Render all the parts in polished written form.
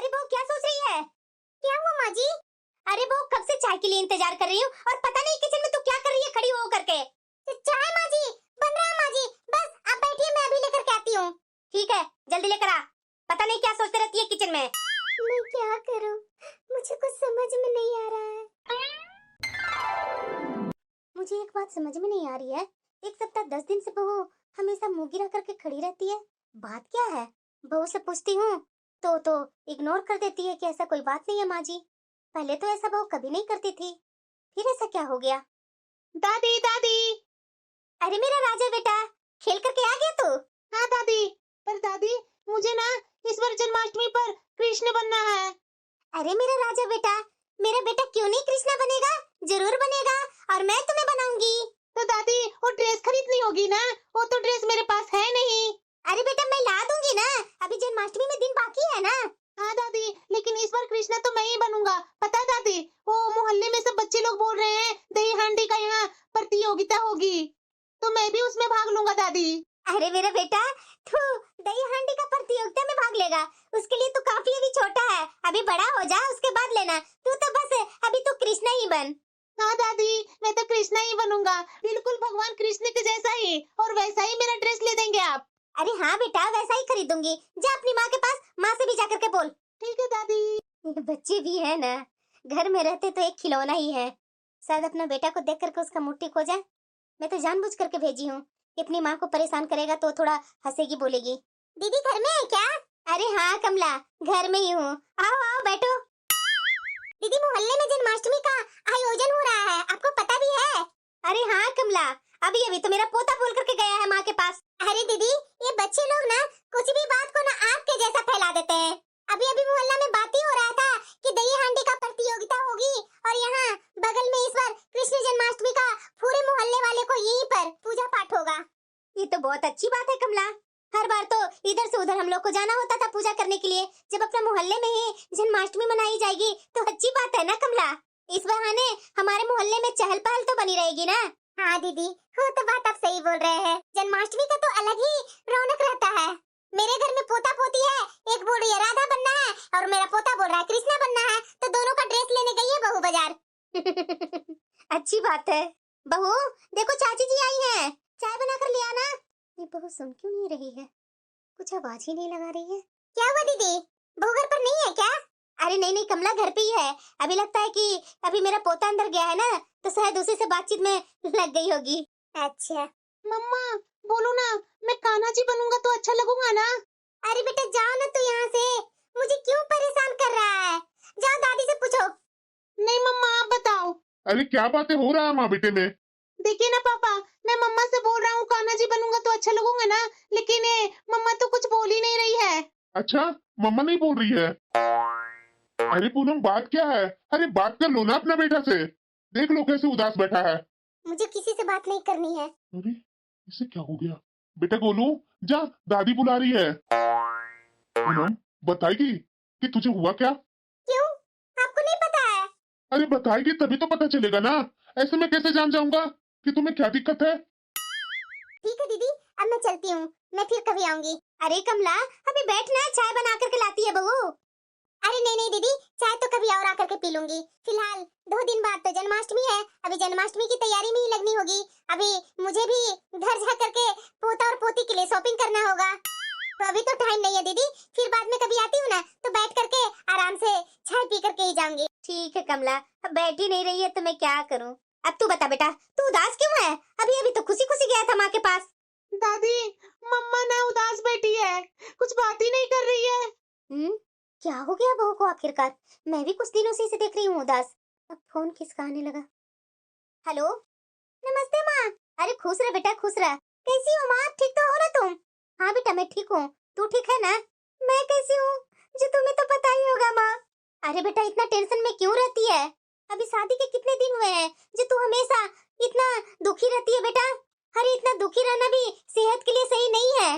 अरे बहू क्या सोच रही है? क्या हुआ माँ जी? अरे बहू कब से चाय के लिए इंतजार कर रही हूँ और पता नहीं किचन में तू क्या कर रही है खड़ी हो करके। चाय माँ जी बन रहा है माँ जी, बस आप बैठिए मैं अभी लेकर के आती हूँ। ठीक है जल्दी लेकर आ। पता नहीं क्या सोचती रहती है किचन में। मैं क्या करूँ, मुझे कुछ समझ में नहीं आ रहा है। मुझे एक बात समझ में नहीं आ रही है, एक सप्ताह 10 दिन से बहू हमेशा मुंह गिरा करके खड़ी रहती है। बात क्या है? बहू से पूछती हूँ तो इग्नोर कर देती है कि ऐसा कोई बात नहीं है माँ जी। पहले तो ऐसा बहू कभी नहीं करती थी, फिर ऐसा क्या हो गया? दादी दादी। अरे मेरा राजा बेटा, खेल करके आ गया तू? हाँ दादी, पर दादी मुझे ना इस बार जन्माष्टमी पर कृष्ण बनना है। अरे मेरा राजा बेटा, मेरा बेटा क्यों नहीं कृष्णा बनेगा? जरूर बनेगा और मैं तुम्हें बनाऊंगी। तो दादी वो ड्रेस खरीदनी होगी ना, वो तो ड्रेस मेरे पास है नहीं। अरे बेटा मैं ला दूंगी ना, अभी जन्माष्टमी में दिन बाकी है ना। हाँ दादी, लेकिन इस बार कृष्णा तो मैं ही बनूंगा। पता है दादी, वो मोहल्ले में सब बच्चे लोग बोल रहे हैं दही हांडी का यहाँ प्रतियोगिता होगी, तो मैं भी उसमें भाग लूंगा दादी। अरे मेरा बेटा, तू दही हांडी का प्रतियोगिता में भाग लेगा? उसके लिए तू काफी अभी छोटा है, अभी बड़ा हो जा उसके बाद लेना। तू तो बस अभी तो कृष्णा ही बन। हाँ दादी, मैं तो कृष्णा ही बनूंगा, बिल्कुल भगवान कृष्ण के जैसा ही, और वैसा ही मेरा ड्रेस ले देंगे आप। अरे हाँ बेटा वैसा ही खरीदूंगी, जा अपनी माँ के पास, माँ से भी जाकर के बोल। ठीक है दादी। बच्चे भी है ना, घर में रहते तो एक खिलौना ही है, शायद अपना बेटा को देख करके उसका मुट्ठी खो जाए। मैं तो जानबूझ करके भेजी हूँ कि अपनी माँ को परेशान करेगा तो थोड़ा हंसेगी बोलेगी। दीदी घर में है क्या? अरे हाँ कमला, घर में ही हूँ, आओ आओ बैठो। दीदी मोहल्ले में जन्माष्टमी का आयोजन हो रहा है, आपको पता भी है? अरे हाँ कमला, अभी अभी तो मेरा पोता बोल करके गया है माँ के पास। अरे दीदी ये बच्चे लोग ना कुछ भी बात को ना आग के जैसा फैला देते हैं। अभी अभी मोहल्ला में बात ही हो रहा था कि दही हांडी का प्रतियोगिता होगी और यहाँ बगल में इस बार कृष्ण जन्माष्टमी का पूरे मोहल्ले वाले को यहीं पर पूजा पाठ होगा। ये तो बहुत अच्छी बात है कमला, हर बार तो इधर से उधर हम लोग को जाना होता था पूजा करने के लिए, जब अपने मोहल्ले में ही जन्माष्टमी मनाई जाएगी तो अच्छी बात है ना कमला। इस बहाने हमारे मोहल्ले में चहल पहल तो बनी रहेगी ना। हाँ दीदी वो तो बात आप सही बोल रहे हैं, जन्माष्टमी का तो अलग ही रौनक रहता है। मेरे घर में पोता पोती है, एक बोल रही है राधा बनना है और मेरा पोता बोल रहा है कृष्णा बनना है, तो दोनों का ड्रेस लेने गई है बहू बाजार। अच्छी बात है। बहू देखो चाची जी आई हैं, चाय बनाकर ले आना। ये बहू सुन क्यों नहीं रही है, कुछ आवाज ही नहीं लगा रही है। क्या हुआ दीदी, बहू घर पर नहीं है क्या? अरे नहीं नहीं कमला घर पे ही है, अभी लगता है कि अभी मेरा पोता अंदर गया है ना, तो शायद उसी से बातचीत में लग गई होगी। अच्छा मम्मा बोलो ना, मैं कान्हा जी बनूंगा तो अच्छा लगूंगा ना? अरे बेटा जाओ ना तू यहाँ से, मुझे क्यों परेशान कर रहा है, जाओ दादी से पूछो। नहीं मम्मा आप बताओ। अरे क्या बातें हो रहा है माँ बेटे में? देखिए ना पापा, मैं मम्मा से बोल रहा हूँ कान्हा जी बनूंगा तो अच्छा लगूंगा ना, लेकिन मम्मा तो कुछ बोल ही नहीं रही है। अच्छा मम्मा नहीं बोल रही है? अरे पूनम बात क्या है? अरे बात कर लो ना अपना बेटा से, देख लो कैसे उदास बैठा है। मुझे किसी से बात नहीं करनी है। अरे इसे क्या हो गया? बेटा गोलू जा, दादी बुला रही है। पूनम बताएगी कि तुझे हुआ क्या? क्यों, आपको नहीं पता है? अरे बताएगी तभी तो पता चलेगा ना, ऐसे में कैसे जान जाऊंगा कि तुम्हें क्या दिक्कत है? ठीक है दीदी अब मैं चलती हूँ, मैं फिर कभी आऊंगी। अरे कमला अभी बैठना, चाय बना करके लाती है बहू। अरे नहीं नहीं दीदी, चाय तो कभी और आकर के पी लूंगी, फिलहाल 2 दिन बाद तो जन्माष्टमी है, अभी जन्माष्टमी की तैयारी में ही लगनी होगी। अभी मुझे भी घर जा करके पोता और पोती के लिए शॉपिंग करना होगा, तो अभी तो टाइम नहीं है दीदी, फिर बाद में कभी आती हूँ ना तो बैठ करके आराम से चाय पी करके ही जाऊंगी। ठीक है कमला, अब बैठ ही नहीं रही है तो मैं क्या करूँ। अब तू बता बेटा, तू उदास क्यों है? अभी अभी तो खुशी खुशी गया था माँ के पास। दादी मम्मा ना उदास बैठी है, कुछ बात ही नहीं कर रही है। क्या हो गया बहू को आखिरकार? मैं भी कुछ दिनों से इसे देख रही हूँ उदास। अब फोन किसका आने लगा? हेलो नमस्ते माँ। अरे खुश रह बेटा खुश रह, कैसी हो माँ, ठीक तो हो ना तुम? हाँ बेटा मैं ठीक हूँ, तू ठीक है ना? मैं कैसी हूँ जो तुम्हें तो पता ही होगा माँ। अरे बेटा इतना टेंशन में क्यों रहती है? अभी शादी के कितने दिन हुए हैं जो तू हमेशा इतना दुखी रहती है बेटा? अरे इतना दुखी रहना भी सेहत के लिए सही नहीं है।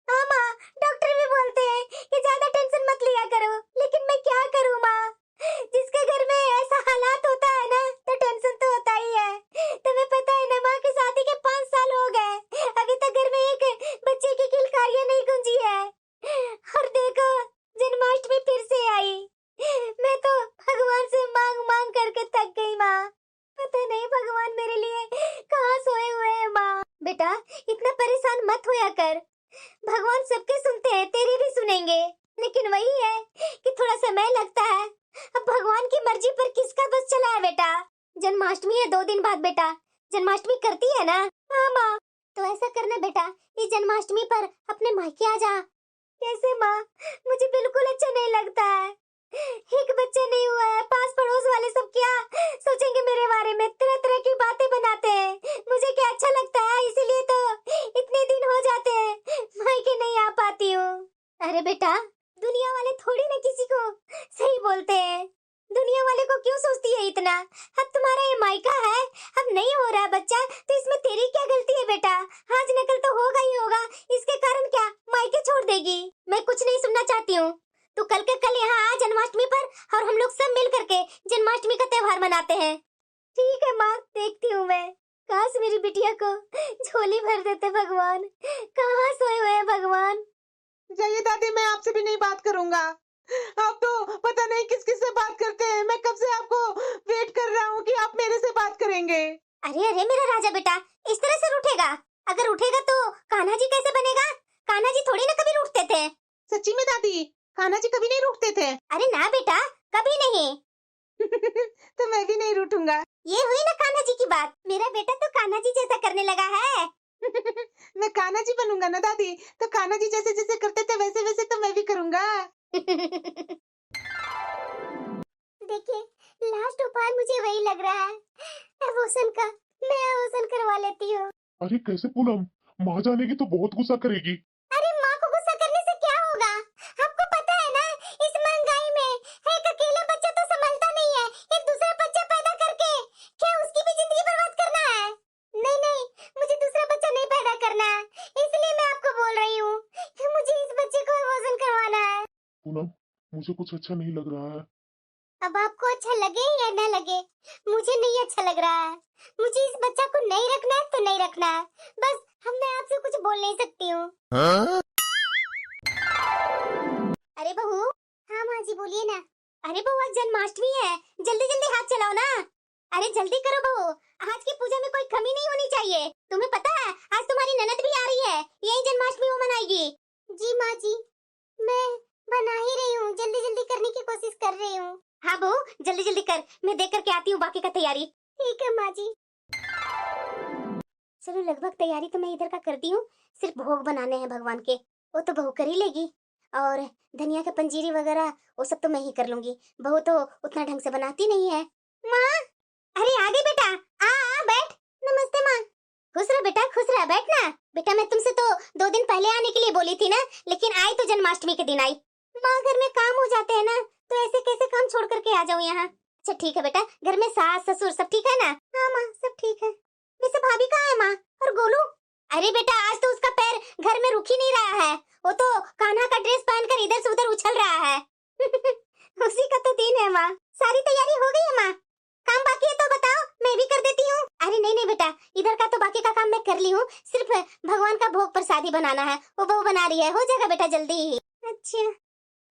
हाँ माँ, डॉक्टर भी बोलते हैं कि ज्यादा टेंशन मत लिया करो, लेकिन मैं क्या करूँ माँ, जिसके घर में ऐसा हालात होता है ना तो टेंशन तो होता ही है। तुम्हें पता है ना माँ की शादी के 5 साल हो गए, अभी तक घर में एक बच्चे की किलकारियां नहीं गूंजी है। और देखो जन्माष्टमी फिर से आई, समय लगता है। अब भगवान की मर्जी पर किसका बस चला है बेटा। जन्माष्टमी है 2 दिन बाद बेटा, जन्माष्टमी करती है ना? हाँ माँ। तो ऐसा करना बेटा, इस जन्माष्टमी पर अपने मायके आ जा। कैसे माँ, मुझे बिल्कुल अच्छा नहीं लगता है। एक बच्चा नहीं हुआ है, पास पड़ोस वाले सब क्या सोचेंगे मेरे बारे में, तरह तरह की बातें बनाते हैं। मुझे क्या अच्छा लगता है, इसीलिए तो इतने दिन हो जाते हैं मायके नहीं आ पाती हूँ। अरे बेटा, दुनिया वाले थोड़ी ना किसी को सही बोलते हैं। दुनिया वाले को क्यों सोचती है इतना? अब तुम्हारा ये मायका है, अब नहीं हो रहा है बच्चा, तो इसमें तेरी क्या गलती है बेटा? आज नकल तो होगा ही होगा, इसके कारण क्या मायके छोड़ देगी? मैं कुछ नहीं सुनना चाहती हूँ। तू कल के कल यहाँ आ जन्माष्टमी पर, और हम लोग सब मिल करके जन्माष्टमी का त्योहार मनाते हैं। ठीक है माँ, देखती हूँ मैं। काश मेरी बिटिया को झोली भर देते भगवान। कहाँ सोए हुए हैं भगवान? जाइए दादी, मैं आपसे भी नहीं बात करूंगा। आप तो पता नहीं किस किस से बात करते हैं। मैं कब से आपको वेट कर रहा हूँ कि आप मेरे से बात करेंगे। अरे अरे मेरा राजा बेटा, इस तरह से रूठेगा? अगर उठेगा तो कान्हा जी कैसे बनेगा? कान्हा जी थोड़ी ना कभी रूठते थे। सच्ची में दादी, कान्हा जी कभी नहीं रूठते थे। अरे ना बेटा, कभी नहीं। तो मैं भी नहीं रूठूंगा। ये हुई ना कान्हा जी की बात। मेरा बेटा तो कान्हा जी जैसा करने लगा है। मैं कान्हा जी बनूंगा ना दादी, तो कान्हा जी जैसे जैसे करते थे वैसे वैसे तो मैं भी करूंगा। देखिए, लास्ट उपाय मुझे वही लग रहा है, अबॉर्शन का। मैं अबॉर्शन करवा लेती हूँ। अरे कैसे पूनम, माँ जानेगी तो बहुत गुस्सा करेगी। अरे माँ को गुस्सा करने से क्या होगा? आपको पता है ना, इस महंगाई में एक अकेला बच्चा तो संभलता नहीं है। एक दूसरा बच्चा पैदा करके क्या उसकी भी जिंदगी बर्बाद करना है? नहीं नहीं, मुझे दूसरा बच्चा नहीं पैदा करना है। इसलिए मैं आपको बोल रही हूँ कि मुझे इस बच्चे को अबॉर्शन करवाना है। पूनम, मुझे कुछ अच्छा नहीं लग रहा है। अब आपको अच्छा लगे या न लगे, मुझे नहीं अच्छा लग रहा है। मुझे इस बच्चा को नहीं रखना है तो नहीं रखना है, बस। हम मैं आपसे कुछ बोल नहीं सकती हूँ। अरे बहू। हाँ माँ जी, बोलिए ना। अरे बहू, आज जन्माष्टमी है, जल्दी जल्दी हाथ चलाओ ना। अरे जल्दी करो बहू, आज की पूजा में कोई कमी नहीं होनी चाहिए। तुम्हें पता है आज तुम्हारी ननद भी आ रही है, यही जन्माष्टमी वो मनाएगी। जी माँ जी, मैं बना ही रही हूँ, जल्दी जल्दी करने की कोशिश कर रही हूँ। हाँ बहू, जल्दी जल्दी कर, मैं देख करके आती हूँ बाकी का तैयारी। ठीक है माँ जी। चलो, लगभग तैयारी तो मैं इधर का करती हूँ, सिर्फ भोग बनाने हैं भगवान के, वो तो बहू कर ही लेगी। और धनिया का पंजीरी वगैरह वो सब तो मैं ही कर लूंगी, बहू तो उतना ढंग से बनाती नहीं है। माँ, अरे आ गई बेटा, आ आ बैठ। नमस्ते माँ। खुश रह बेटा, खुश रह, बैठ ना। बेटा मैं तुमसे तो 2 दिन पहले आने के लिए बोली थी ना, लेकिन आई तो जन्माष्टमी के दिन आई। माँ, घर में काम हो जाते हैं ना, तो ऐसे कैसे काम छोड़ करके आ जाऊँ यहाँ? अच्छा ठीक है बेटा, घर में सास ससुर सब ठीक है ना? हाँ माँ, सब ठीक है। वैसे भाभी कहाँ है माँ, और गोलू? अरे बेटा, आज तो उसका पैर घर में रुक ही नहीं रहा है, वो तो कान्हा का ड्रेस पहनकर इधर से उधर उछल रहा है। उसी का तो दिन है माँ। सारी तैयारी हो गई है माँ? काम बाकी है तो बताओ, मैं भी कर देती हूँ। अरे नहीं नहीं बेटा, इधर का तो बाकी का काम मैं कर ली हूँ, सिर्फ भगवान का भोग प्रसादी बनाना है, वो बहू बना रही है, हो जाएगा बेटा जल्दी ही। अच्छा,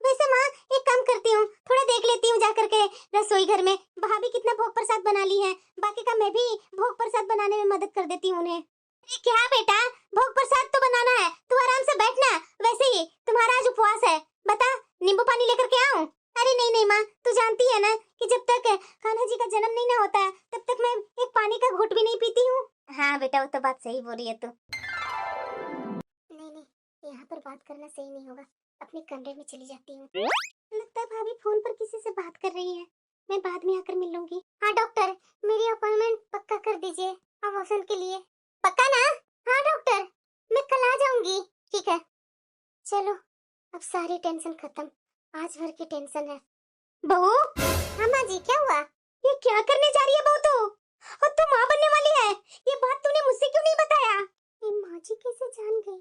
वैसे माँ एक काम करती हूँ, थोड़ा देख लेती हूँ जाकर के रसोई घर में, भाभी कितना भोग प्रसाद बना ली है, बाकी का मैं भी भोग प्रसाद बनाने में मदद कर देती हूँ उन्हें। अरे क्या बेटा, भोग प्रसाद तो बनाना है, तू आराम से बैठना। वैसे ही तुम्हारा आज उपवास है, बता नींबू पानी लेकर के आऊं? अरे नहीं नहीं माँ, तू जानती है ना कि जब तक कान्हा जी का जन्म नहीं ना होता है, तब तक मैं एक पानी का घूंट भी नहीं पीती हूँ। हाँ बेटा, वो तो बात सही बोल रही है तू। नहीं नहीं, यहाँ पर बात करना सही नहीं होगा, अपने कमरे में चली जाती हूँ। लगता है भाभी फोन पर किसी से बात कर रही है, मैं बाद में आकर मिल लूंगी। हाँ डॉक्टर, मेरी अपॉइंटमेंट पक्का कर दीजिए अबॉर्शन के लिए। पक्का ना? हाँ डॉक्टर, मैं कल आ जाऊंगी। ठीक है, चलो अब सारी टेंशन खत्म, आज भर की टेंशन है। बहू। हाँ माँ जी, क्या हुआ? ये क्या करने जा रही है बहू तू? और तू माँ बनने वाली है, ये बात तूने मुझसे क्यों नहीं बताया? ये माँ जी कैसे जान गई?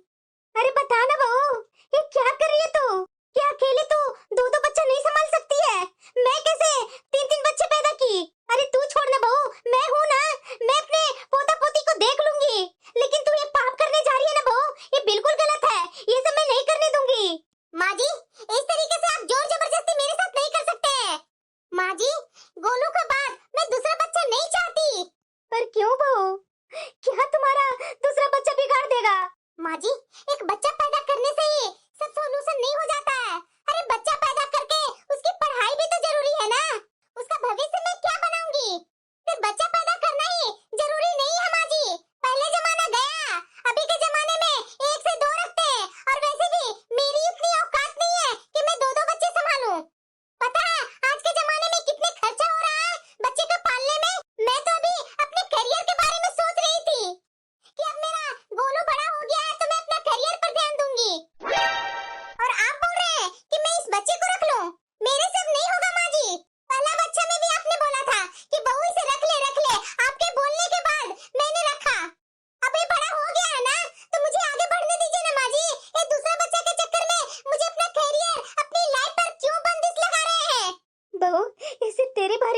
अरे बता ना बहू, ये क्या कर रही है तू? क्या अकेले तू 2-2 बच्चा नहीं संभाल सकती है? मैं कैसे 3-3 बच्चे पैदा की? अरे तू छोड़ ना बहू, मैं हूँ ना, मैं अपने पोता पोती को देख लूंगी। लेकिन तू ये पाप करने जा रही है ना बहू, ये बिल्कुल गलत है, ये सब मैं नहीं करने दूंगी। माँ जी, इस तरीके से आप जोर जबरदस्ती मेरे साथ नहीं कर सकते। माँ जी, गोलू के बाद मैं दूसरा बच्चा नहीं चाहती। पर क्यों बहू, क्या तुम्हारा दूसरा बच्चा बिगाड़ देगा? माँ जी, एक बच्चा पैदा करने से ही सब सोल्यूशन नहीं हो जाता है। अरे बच्चा पैदा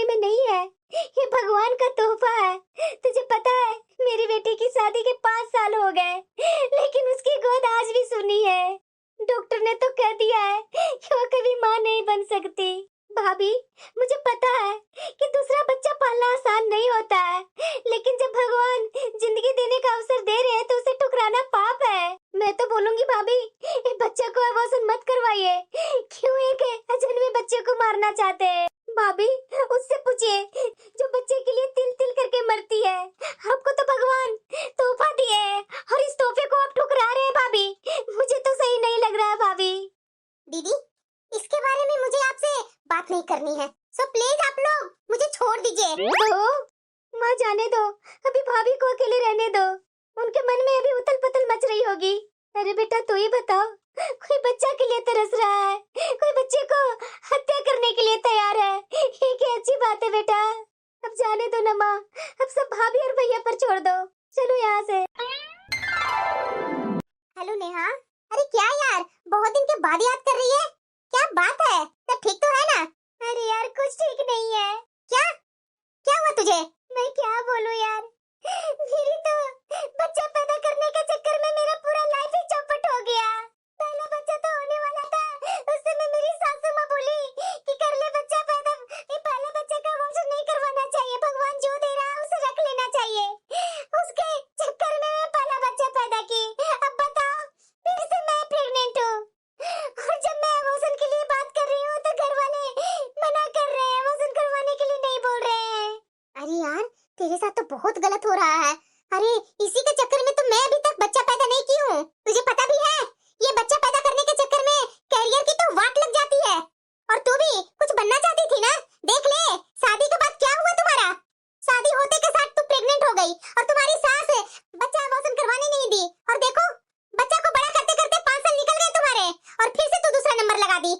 बारे में नहीं है, ये भगवान का तोहफा है। तुझे पता है मेरी बेटी की शादी के 5 साल हो गए, लेकिन उसकी गोद आज भी सुनी है। डॉक्टर ने तो कह दिया है कि वो कभी माँ नहीं बन सकती। भाभी, मुझे पता है कि दूसरा बच्चा पालना आसान नहीं होता है, लेकिन जब भगवान जिंदगी देने का अवसर दे रहे हैं तो उसे ठुकराना पाप है। मैं तो बोलूंगी भाभी, इस बच्चे को अबॉर्शन मत करवाइए। क्यों एक अजन्मे बच्चे को मारना चाहते हैं? भाभी, उससे पूछिए जो बच्चे के लिए तिल तिल करके मरती है। आपको तो भगवान तोहफा दिए है और इस तोहफे को आप ठुकरा रहे हैं भाभी। मुझे तो सही नहीं लग रहा है भाभी। दीदी, इसके बारे में मुझे आपसे बात नहीं करनी है, सो प्लीज आप लोग मुझे छोड़ दीजिए। माँ जाने दो, अभी भाभी को अकेले रहने दो। उनके मन में अभी उथल पुथल मच रही होगी। अरे बेटा तू ही बताओ, कोई बच्चा के लिए तरस रहा है, कोई बच्चे को हत्या करने के लिए तैयार है। ये क्या अच्छी बात है बेटा। अब जाने दो ना माँ, अब सब भाभी और भैया पर छोड़ दो। चलो यहाँ से। हेलो नेहा, अरे क्या यार, बहुत दिन के बाद याद कर रही है, क्या बात है? सब ठीक तो है ना? अरे यार कुछ ठीक नहीं है। क्या क्या हुआ तुझे? मैं क्या बोलूं यार, मेरी तो बच्चा पैदा करने के चक्कर में मेरा पूरा लाइफ ही चौपट हो गया। पहला बच्चा तो होने वाला था, उस समय मेरी सासू माँ बोली कि कर ले बच्चा पैदा, ये पहले बच्चे का अबॉर्शन नहीं करवाना चाहिए, भगवान जो दे रहा है उसे रख लेना चाहिए। उसके चक्कर में मैं पहला बच्चा पैदा की। अब बताओ, फिर से मैं प्रेग्नेंट हूँ, और जब मैं अबॉर्शन के लिए बात कर रही हूँ तो घर वाले मना कर रहे हैं, अबॉर्शन करवाने के लिए नहीं बोल रहे हैं। अरे यार, तेरे साथ तो बहुत गलत हो रहा है। अरे इसी के चक्कर में तो मैं अभी तक बच्चा पैदा नहीं की हूँ। तुझे पता भी है, ये बच्चा पैदा करने के चक्कर में कैरियर की तो वाट लग जाती है। और तू भी कुछ बनना चाहती थी ना? देख ले, शादी के बाद क्या हुआ तुम्हारा? शादी होते के साथ तू प्रेग्नेंट हो गई और तुम्हारी सास बच्चा अबॉर्शन करवाने नहीं दी, और देखो बच्चा को बड़ा करते करते 5 साल निकल गए तुम्हारे, और फिर से तू दूसरा नंबर लगा दी।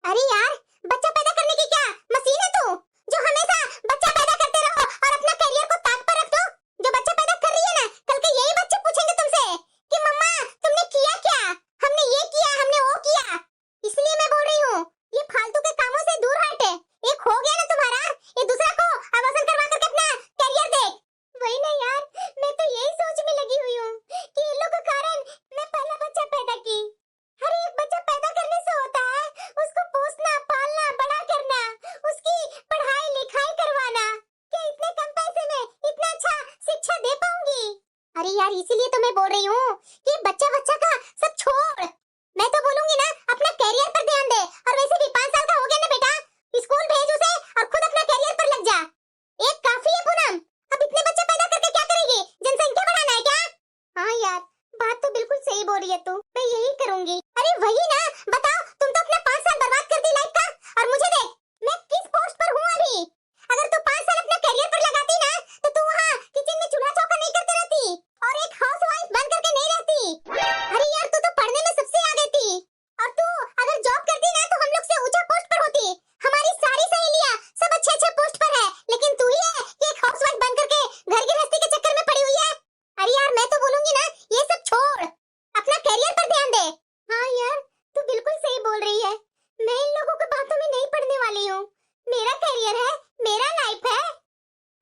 अरे यार, बच्चा पैदा करने की क्या मशीन है तू, जो हमेशा बच्चा पैदा करते रहो और अपना करियर को ताक पर रख दो? जो बच्चा पैदा कर रही है ना, कल के यही बच्चे पूछेंगे तुमसे कि मम्मा तुमने किया क्या, हमने ये किया, हमने वो किया। इसलिए मैं बोल रही हूँ, ये फालतू के कामों से दूर हट। एक हो गया ना तुम्हारा, ये दूसरा को अबॉर्शन करवा करके अपना करियर देख। वही ना यार, मैं तो यही सोच में लगी हुई हूँ कि इन लोगों के कारण मैं पहला बच्चा पैदा की। हर एक बच्चा पैदा करने से होता है, उसको पोसना, पालना, बड़ा करना, उसकी पढ़ाई लिखाई करवाना। क्या इतने कम पैसे में इतना अच्छा शिक्षा दे पाऊंगी? अरे यार, इसीलिए तो मैं बोल रही हूँ कि बच्चा बच्चा का सब छोड़। मैं तो बोलूंगी ना, अपना कैरियर पर ध्यान दे। और वैसे भी 5 साल का हो गया ना बेटा, स्कूल भेज उसे और खुद अपना कैरियर पर लग जा। एक काफी है पूनम, अब इतने बच्चे पैदा करके क्या करेगी? जनसंख्या बढ़ाना है क्या? हाँ यार, बात तो बिल्कुल सही बोल रही है तू, मैं यही करूंगी। अरे वही ना, बताओ, तुम तो अपना 5 साल बर्बाद कर दी लाइफ का, और मुझे देख, मैं किस पोस्ट पर हूँ अभी। अगर तू 5 साल अपना करियर पर लगाती ना, तो तू वहाँ किचन में चूल्हा चौका नहीं करती रहती और एक हाउसवाइफ बन करके नहीं रहती। अरे यार, तू तो पढ़ने में सबसे आगे थी, और तू अगर जॉब करती ना तो हम लोग से ऊंचा पोस्ट पर होती। हमारी सारी सहेलियां सब अच्छे अच्छे पोस्ट पर है, लेकिन तू ही है कि एक हाउसवाइफ बन करके घर गृहस्थी के चक्कर में पड़ी हुई है। अरे यार, मैं तो बोलूंगी ना, ये सब छोड़, अपना कैरियर पर ध्यान दे। हाँ यार, तू बिल्कुल सही बोल रही है, मैं इन लोगों की बातों में नहीं पड़ने वाली हूँ। मेरा कैरियर है, मेरा लाइफ है।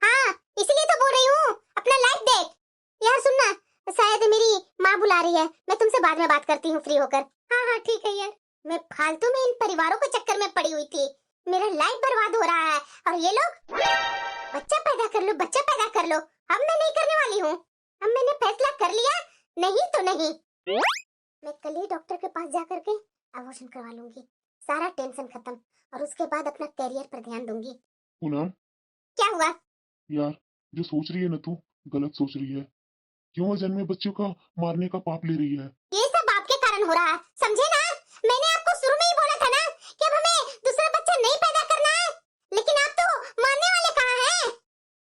हाँ, इसलिए तो बोल रही हूँ, अपना लाइफ देख। यार सुनना, शायद मेरी माँ बुला रही है, मैं तुमसे बाद में बात करती हूँ फ्री होकर। हाँ हाँ ठीक है यार, मैं फालतू में इन परिवारों के चक्कर में पड़ी हुई थी, मेरा लाइफ बर्बाद हो रहा है, और ये लोग बच्चा पैदा कर लो, बच्चा पैदा कर लो। अब मैं नहीं करने वाली हूँ, अब मैंने फैसला कर लिया, नहीं तो नहीं। मैं कल ही डॉक्टर के पास जा करके अबॉर्शन करवा लूंगी, सारा टेंशन खत्म, और उसके बाद अपना करियर पर ध्यान दूंगी। पूनम, क्या हुआ? यार जो सोच रही है ना तू, गलत सोच रही है। क्यों अजन्मे बच्चों का मारने का पाप ले रही है? ये सब आपके कारण हो रहा है, समझे ना? मैंने आपको शुरू में ही बोला था ना कि अब हमें दूसरा बच्चा नहीं पैदा करना है, लेकिन आप तो मानने वाले कहाँ हैं?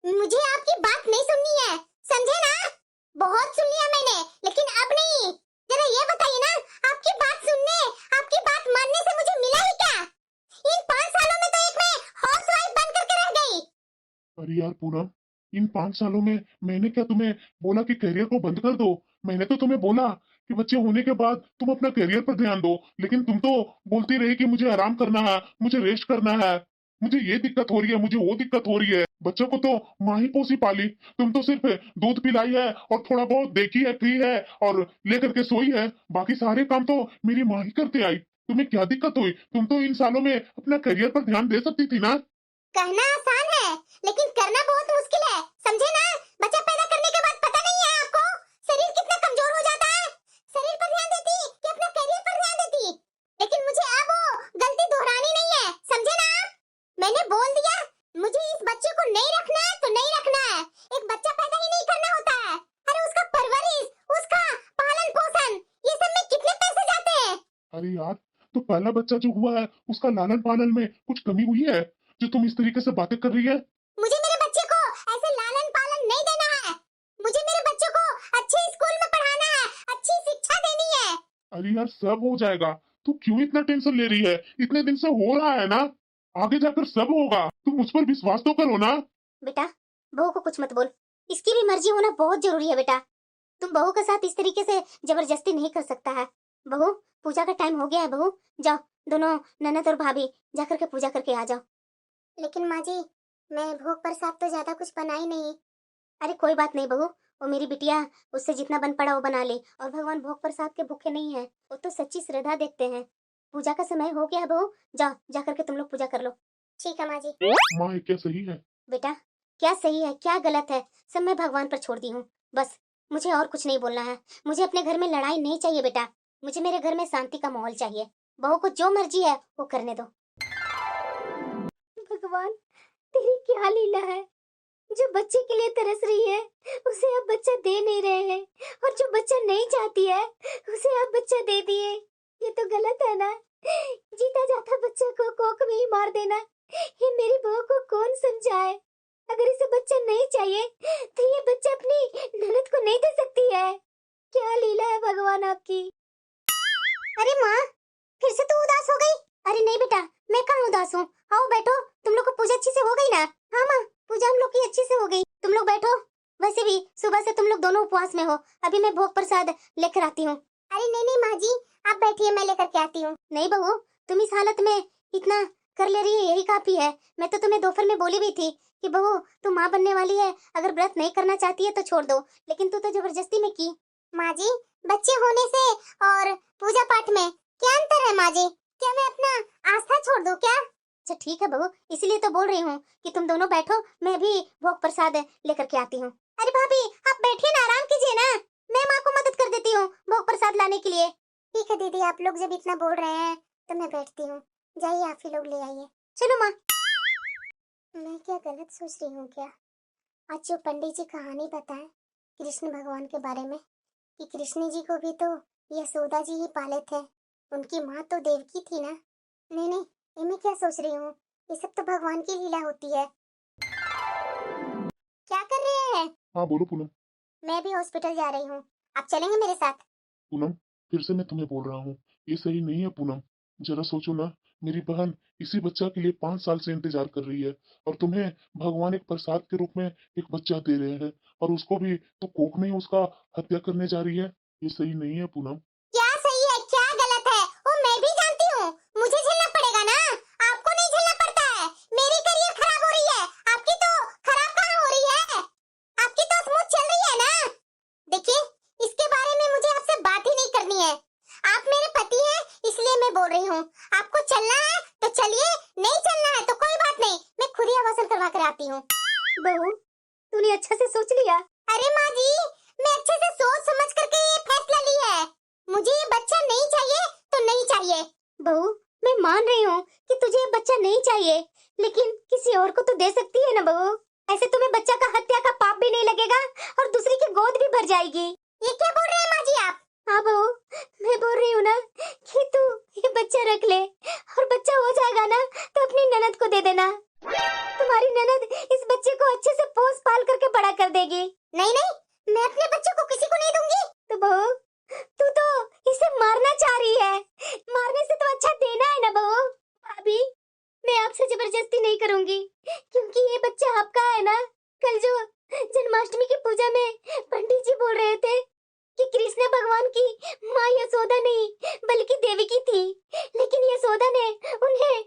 मुझे आपकी बात नहीं सुननी है, समझे ना? बहुत सुन लिया मैंने, लेकिन अब नहीं। जरा ये बताइए ना, आपकी बात सुनने, आपकी बात मानने से मुझे मिला ही क्या? इन 5 सालों में तो एक मैं हाउसवाइफ बन करके रह गई। अरे यार पूनम, इन 5 सालों में मैंने क्या तुम्हें बोला कि करियर को बंद कर दो? मैंने तो तुम्हें बोला कि बच्चे होने के बाद तुम अपना करियर पर ध्यान दो, लेकिन तुम तो बोलती रही कि मुझे आराम करना है, मुझे रेस्ट करना है। मुझे ये दिक्कत हो रही है, मुझे वो दिक्कत हो रही है। बच्चों को तो माँ ही पोसी पाली, तुम तो सिर्फ दूध पिलाई है और थोड़ा बहुत देखी है, पी है और लेकर के सोई है। बाकी सारे काम तो मेरी माँ ही करते आई। तुम्हें क्या दिक्कत हुई? तुम तो इन सालों में अपना करियर पर ध्यान दे सकती थी ना। कहना आसान है लेकिन करना बहुत मुश्किल है, समझे ना। बच्चा पैदा करने के बाद पता नहीं है आपको शरीर कितना कमजोर हो जाता है। शरीर पर ध्यान देती कि अपना करियर पर ध्यान देती, लेकिन मुझे अब वो गलती दोहरानी नहीं है, समझे ना आप। मैंने बोल दिया, मुझे इस बच्चे को नहीं रखना है तो नहीं रखना है। एक बच्चा पैदा ही नहीं करना होता है। अरे उसका परवरिश, उसका पालन पोषण, ये सब में कितने पैसे जाते हैं। अरे यार, तो पहला बच्चा जो हुआ है उसका लालन पालन में कुछ कमी हुई है जो तुम इस तरीके से बातें कर रही है? मुझे मेरे बच्चे को ऐसे लालन पालन नहीं देना है। मुझे मेरे बच्चे को अच्छे स्कूल में पढ़ाना है, अच्छी शिक्षा देनी है। अरे यार, सब हो जाएगा। तू क्यों इतना टेंशन ले रही है? इतने दिन से हो रहा है ना, आगे जाकर सब होगा। तुम मुझ पर विश्वास तो करो ना। बेटा, बहू को कुछ मत बोल, इसकी भी मर्जी होना बहुत जरूरी है बेटा। तुम बहू के साथ इस तरीके से जबरदस्ती नहीं कर सकता है। बहू, पूजा का टाइम हो गया है। बहू जाओ, दोनों ननद और भाभी जाकर के पूजा करके आ जाओ। लेकिन माँ जी, मैं भोग प्रसाद तो ज्यादा कुछ बना ही नहीं। अरे कोई बात नहीं बहू, वो मेरी बिटिया उससे जितना बन पड़ा वो बना ले। और भगवान भोग प्रसाद के भूखे नहीं है, वो तो सच्ची श्रद्धा देखते हैं। पूजा का समय हो गया है बहू, जाओ जा करके तुम लोग पूजा कर लो। ठीक है माँ जी। माँ, ये क्या सही है? बेटा, क्या सही है क्या गलत है सब मैं भगवान पर छोड़ दी हूँ। बस मुझे और कुछ नहीं बोलना है। मुझे अपने घर में लड़ाई नहीं चाहिए बेटा, मुझे मेरे घर में शांति का माहौल चाहिए। बहू को जो मर्जी है वो करने दो। भगवान, तेरी क्या लीला है, जो बच्चे के लिए तरस रही है उसे आप बच्चा दे नहीं रहे हैं, और जो बच्चा नहीं चाहती है उसे आप बच्चा दे दिए। ये तो गलत है ना। जीता जाता बच्चा को कोख में ही मार देना, ये मेरी बहू को कौन समझाए। अगर इसे बच्चा नहीं चाहिए तो ये बच्चा अपनी ननद को नहीं दे सकती है। क्या लीला है भगवान आपकी। अरे माँ, फिर से तू उदास हो गई? अरे नहीं बेटा, मैं कहाँ उदास हूँ। आओ बैठो, तुम लोग को पूजा अच्छी से हो गई ना? हाँ माँ, पूजा हम लोग की अच्छी से हो गई। तुम लोग बैठो। वैसे भी सुबह से तुम लोग दोनों उपवास में हो, अभी मैं भोग प्रसाद लेकर आती हूँ। अरे नहीं नहीं माँ जी, आप बैठिए, मैं लेकर के आती हूँ। नहीं बहू, तुम इस हालत में इतना कर ले रही है यही काफी है। मैं तो तुम्हें दोपहर में बोली भी थी कि बहू तू माँ बनने वाली है, अगर व्रत नहीं करना चाहती है तो छोड़ दो, लेकिन तू तो जबरदस्ती में की। माँ जी, बच्चे होने से और पूजा पाठ में क्या अंतर है माँ जी? क्या मैं अपना आस्था छोड़ दूं क्या? अच्छा ठीक है बहू, इसीलिए तो बोल रही हूँ कि तुम दोनों बैठो, मैं भी भोग प्रसाद लेकर के आती हूँ। अरे भाभी, आप बैठिए ना, आराम कीजिए ना, मैं माँ को मदद कर देती हूँ भोग प्रसाद लाने के लिए। ठीक है दीदी, आप लोग जब इतना बोल रहे हैं तो मैं बैठती हूँ। जाइए आप ही लोग ले आइए। चलो माँ। मैं क्या गलत सोच रही हूँ क्या? आज जो पंडित जी कहानी बताए कृष्ण भगवान के बारे में, कि कृष्ण जी को भी तो यशोदा जी ही पाले थे, उनकी माँ तो देवकी थी ना। नहीं नहीं, ये मैं क्या सोच रही हूँ, ये सब तो भगवान की लीला होती है। क्या कर रहे हैं? हाँ बोलो पूनम। मैं भी हॉस्पिटल जा रही हूँ, आप चलेंगे मेरे साथ? पूनम, फिर से मैं तुम्हें बोल रहा हूँ, ये सही नहीं है पूनम। जरा सोचो ना, मेरी बहन इसी बच्चा के लिए 5 साल से इंतजार कर रही है और तुम्हें भगवान एक प्रसाद के रूप में एक बच्चा दे रहे हैं, और उसको भी तो कोख में ही उसका हत्या करने जा रही है। ये सही नहीं है पूनम। क्या सही है क्या गलत है वो मैं भी जानती हूँ, मुझे झेलना पड़ेगा ना, आपको नहीं झेलना पड़ता है। मेरी करियर खराब हो रही है, आपकी तो खराब कहाँ हो रही है? आपकी तो स्मूथ चल रही है ना। देखिए, इसके बारे में मुझे आपसे बात ही नहीं करनी है। आप मेरे पति हैं इसलिए मैं बोल रही हूँ। आपको चलना है तो चलिए, नहीं चलना है तो कोई बात नहीं, मैं खुद ही आवासन करवा कर आती हूँ। बहू, तूने अच्छा से सोच लिया? अरे माँ जी, मैं अच्छे से सोच समझ करके ये फैसला लिया है। मुझे ये बच्चा नहीं चाहिए तो नहीं चाहिए। बहू, मैं मान रही हूँ कि तुझे ये बच्चा नहीं चाहिए, लेकिन किसी और को तो दे सकती है ना बहू। ऐसे तुम्हें बच्चा का हत्या का पाप भी नहीं लगेगा और दूसरी की गोद भी भर जाएगी। ये क्या बोल रहे हैं माँ जी आप? हाँ बहू, मैं बोल रही हूँ ना कि तू ये बच्चा रख ले, और बच्चा हो जाएगा ना तो अपनी ननद को दे देना। तुम्हारी ननद इस बच्चे को अच्छे से पोस पाल करके बड़ा कर देगी। नहीं नहीं, मैं अपने बच्चे को किसी को नहीं दूंगी। तो बहू, तू तो इसे मारना चाह रही है, मारने से तो अच्छा देना है ना बहू। भाभी, मैं आपसे जबरदस्ती नहीं करूंगी, क्योंकि ये बच्चा आपका है ना। कल जो जन्माष्टमी की पूजा में पंडित जी बोल रहे थे कि कृष्ण भगवान की माँ यशोदा नहीं बल्कि देवकी थी, लेकिन यशोदा ने उन्हें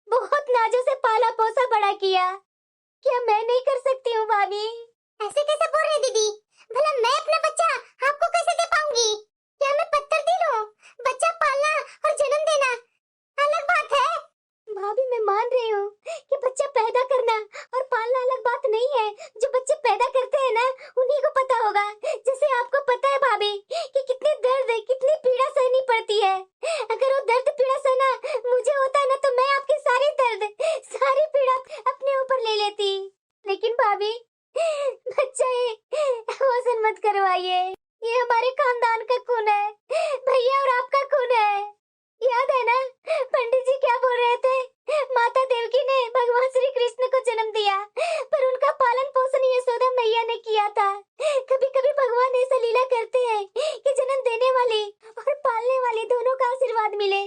बहुत नाजों से पाला कोसा बड़ा किया। क्या मैं नहीं कर सकती हूँ भाभी? ऐसे कैसे बोल रहे दीदी? भला मैं अपना बच्चा आपको कैसे दे पाऊंगी? क्या मैं पत्थर दिल हूँ? बच्चा पालना और जन्म देना अलग बात है। भाभी मैं मान रही हूँ कि बच्चा पैदा करना और पालना अलग बात नहीं है। जो बच्चे पैदा करते हैं ना, उन्हीं को पता होगा। जैसे आपको पता है भाभी कि कितने दर्द है, कितनी पीड़ा सहनी पड़ती है। अगर वो दर्द पीड़ा सहना मुझे होता ना, तो मैं आपकी सारी दर्द, सारी पीड़ा अपने ऊपर ले लेती। लेकिन भाभी बच्चा वजन मत करवाइए। ये हमारे खानदान का खून है, भैया और आपका खून है। याद है ना पंडित जी क्या बोल रहे थे? माता देवकी ने भगवान श्री कृष्ण को जन्म दिया, पर उनका पालन पोषण यशोदा मैया ने किया था। कभी कभी भगवान ऐसा लीला करते हैं कि जन्म देने वाले और पालने वाले दोनों का आशीर्वाद मिले।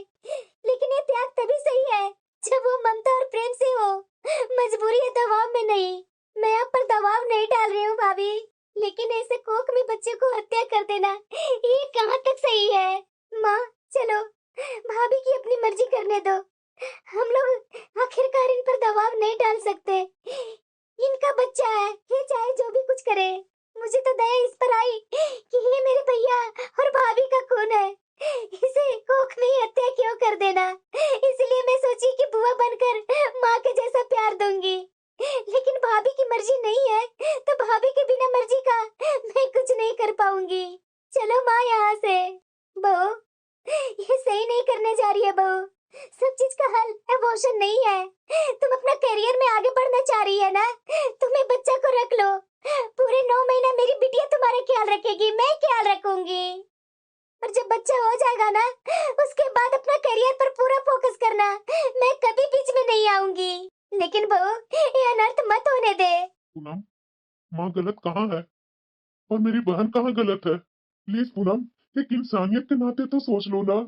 लेकिन ये त्याग तभी सही है जब वो ममता और प्रेम से हो, मजबूरी या दबाव में नहीं। मैं आप पर दबाव नहीं डाल रही हूँ भाभी, लेकिन ऐसे कोख में बच्चे को हत्या कर देना ये कहाँ तक सही है? माँ चलो, भाभी की अपनी मर्जी करने दो। हम लोग आखिरकार इन पर दबाव नहीं डाल सकते। इनका बच्चा है, ये चाहे जो भी कुछ करे। मुझे तो दया इस पर आई कि ये मेरे भैया और भाभी का खून है, इसे कोख में ही हत्या क्यों कर देना। इसलिए मैं सोची कि बुआ बनकर माँ के जैसा प्यार दूंगी। लेकिन भाभी की मर्जी नहीं है, तो भाभी के बिना मर्जी का मैं कुछ नहीं कर पाऊंगी। चलो माँ यहाँ से। बहू ये सही नहीं करने जा रही है बहू। सब चीज का हल एबॉर्शन नहीं है। तुम अपना करियर में आगे बढ़ना चाह रही है ना, तुम्हें बच्चा को रख लो। पूरे 9 महीना मेरी बिटिया तुम्हारा ख्याल रखेगी, मैं ख्याल रखूंगी। और जब बच्चा हो जाएगा ना, उसके बाद अपना करियर पर पूरा फोकस करना। मैं कभी बीच में नहीं आऊंगी। लेकिन बहू ये अनर्थ मत होने दे। पूनम, माँ गलत कहाँ है और मेरी बहन कहाँ गलत है? प्लीज पूनम, एक इंसानियत के नाते तो सोच लो ना।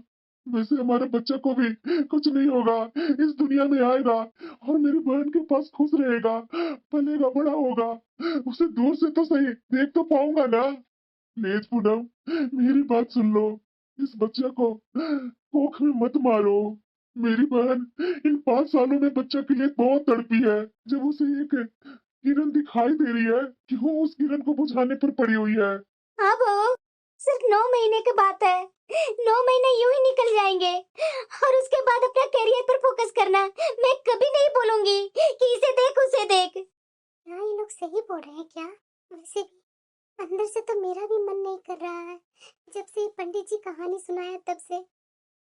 वैसे हमारे बच्चे को भी कुछ नहीं होगा, इस दुनिया में आएगा और मेरी बहन के पास खुश रहेगा, पलेगा, बड़ा होगा। उसे दूर से तो सही देख तो पाऊंगा ना। प्लीज पूनम, मेरी बात सुन लो। इस बच्चे को कोख में मत मारो। मेरी बहन इन 5 सालों में बच्चे के लिए बहुत तड़पी है। जब उसे एक किरण दिखाई दे रही है कि वो उस किरण को बुझाने पर पड़ी हुई है। हाँ बहू, सिर्फ 9 महीने की बात है। 9 महीने यूं ही निकल जाएंगे और उसके बाद अपना करियर पर फोकस करना। मैं कभी नहीं बोलूंगी कि इसे देख उसे देख। हाँ ये लोग सही बोल रहे हैं क्या? वैसे भी अंदर से तो मेरा भी मन नहीं कर रहा है। जब से पंडित जी कहानी सुनाया तब से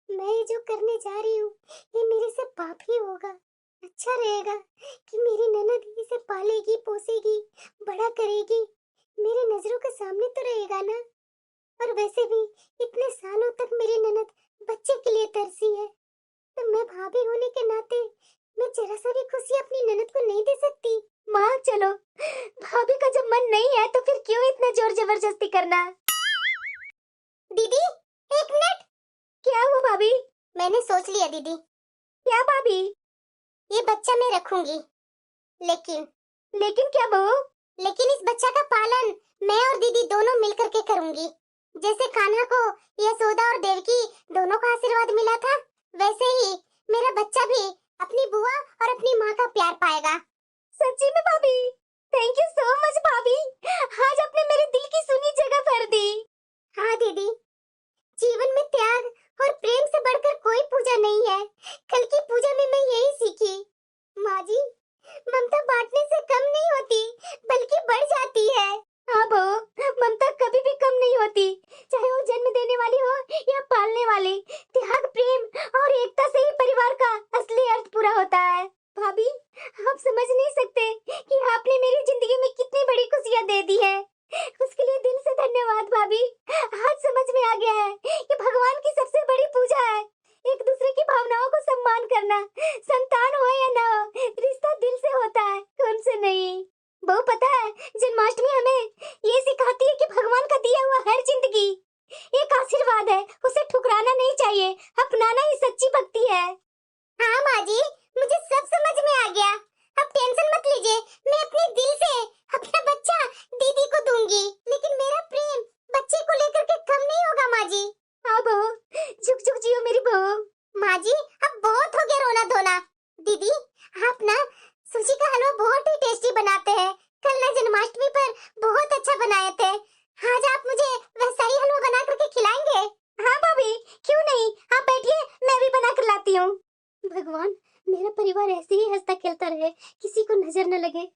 मैं ये जो करने जा रही हूँ ये मेरे से पाप ही होगा। अच्छा रहेगा कि मेरी ननद इसे पालेगी, पोसेगी, बड़ा करेगी, मेरे नजरों के सामने तो रहेगा ना। और वैसे भी इतने सालों तक मेरी ननद बच्चे के लिए तरसी है, तो मैं भाभी होने के नाते मैं जरा सा भी खुशी अपनी ननद को नहीं दे सकती। माँ चलो, भाभी का जब मन नहीं है तो फिर क्यों इतना जोर जबरदस्ती करना? दीदी एक मिनट। क्या हुआ भाभी? मैंने सोच लिया दीदी। क्या भाभी? ये बच्चा मैं रखूंगी, लेकिन क्या बहू? लेकिन इस बच्चा का पालन मैं और दीदी दोनों मिलकर के करूंगी। जैसे कान्हा को यशोदा और देवकी दोनों का आशीर्वाद मिला था, वैसे ही मेरा बच्चा भी अपनी बुआ और अपनी माँ का प्यार पाएगा। सच्ची में भाभी? थैंक यू सो मच भाभी, आज आपने मेरे दिल की सुनी जगह भर दी। हाँ दीदी, जीवन में त्याग और प्रेम से बढ़कर कोई पूजा नहीं है। कल की पूजा में मैं यही सीखी। माँ जी, ममता बांटने से कम नहीं होती बल्कि बढ़ जाती है। हाँ बहू, ममता कभी भी कम नहीं होती, चाहे वो जन्म देने वाली हो या पालने वाली। त्याग, प्रेम और एकता से ही परिवार का असली अर्थ पूरा होता है। भाभी आप समझ नहीं सकते कि आपने मेरी जिंदगी में कितनी बड़ी खुशियाँ दे दी है। उसके लिए दिल से धन्यवाद भाभी। आज समझ में आ गया है कि भगवान की सबसे बड़ी पूजा है एक दूसरे की भावनाओं को सम्मान करना। संतान हो या ना हो, रिश्ता दिल से होता है, खून से नहीं। बहू पता है, जन्माष्टमी हमें ये सिखाती है कि भगवान का दिया हुआ हर जिंदगी एक आशीर्वाद है, उसे ठुकराना नहीं चाहिए, अपनाना ही सच्ची भक्ति है। हाँ माँ जी, मुझे सब समझ में आ गया, अब टेंशन मत लीजिए। भगवान, मेरा परिवार ऐसे ही हंसता खेलता रहे, किसी को नजर न लगे।